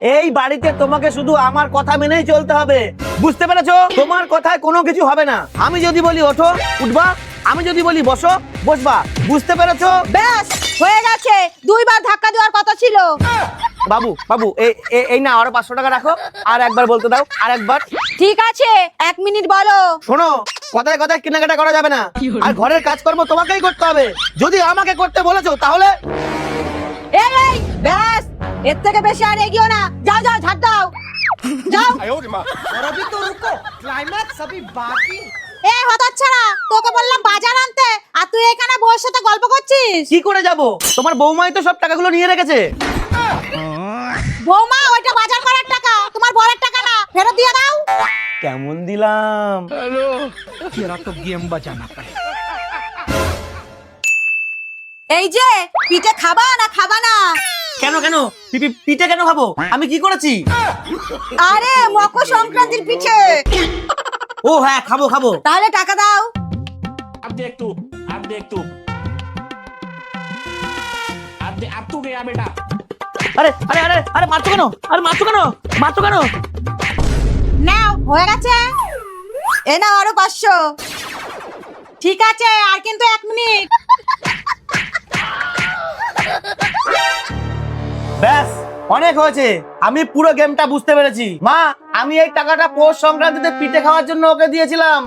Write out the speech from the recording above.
এই বাড়িতে তোমাকে শুধু আমার কথা মেনেই চলতে হবে, বুঝতে পেরেছো? তোমার কথায় কোনো কিছু হবে না। আমি যদি বলি ওঠো, উঠবা। আমি যদি বলি বসো, বসবা। বুঝতে পেরেছো? ব্যাস হয়ে গেছে, দুইবার ধাক্কা দেওয়ার কথা ছিল। বাবু বাবু এই না, আরো 500 টাকা রাখো। আর একবার বলতে দাও, আর একবার। ঠিক আছে, 1 মিনিট বলো। শোনো, কথায় কথায় কেনাকাটা করা যাবে না, আর ঘরের কাজকর্ম তোমাকেই করতে হবে। যদি আমাকে করতে বলেছো তাহলে এই ব্যাস, এর থেকে বেশি আর এগিয়েও না। যাও যাও, ঝাড় দাও, যাও। और अभी तो रुको, क्लाइमैक्स अभी बाकी। এ হতচ্ছাড়া, তোকে বললাম বাজার আনতে, আর তুই এখানে বউয়ের সাথে গল্প করছিস। কি করে যাব? তোমার বৌমাই তো সব টাকাগুলো নিয়ে রেখেছে। বৌমা, ওইটা বাজার করার টাকা, তোমার বরের টাকা না, ফেরত দিয়ে দাও। কেমন দিলাম? तेरा तो गेम बजाना पड़ेगा। এই যে পিঠে খাবা না খাবা না? কেন কেন পিঠে কেন খাবো? আমি কি করেছি? আরে মকর সংক্রান্তির পিঠে। ও হ্যাঁ, খাবো খাবো। তাহলে টাকা দাও। अब देख तू, अब देख तू, अब तू गया बेटा। আরে আরে আরে আরে মারছো কেন? আরে মারছো কেন? মারছো কেন? নাও, হয়ে গেছে। এ নাও আরো 500। ঠিক আছে, আর কিন্তু 1 মিনিট। ব্যাস, অনেক হয়েছে। আমি পুরো গেমটা বুঝতে পেরেছি। মা, আমি এই টাকাটা পৌষ সংক্রান্তিতে পিঠে খাওয়ার জন্য ওকে দিয়েছিলাম।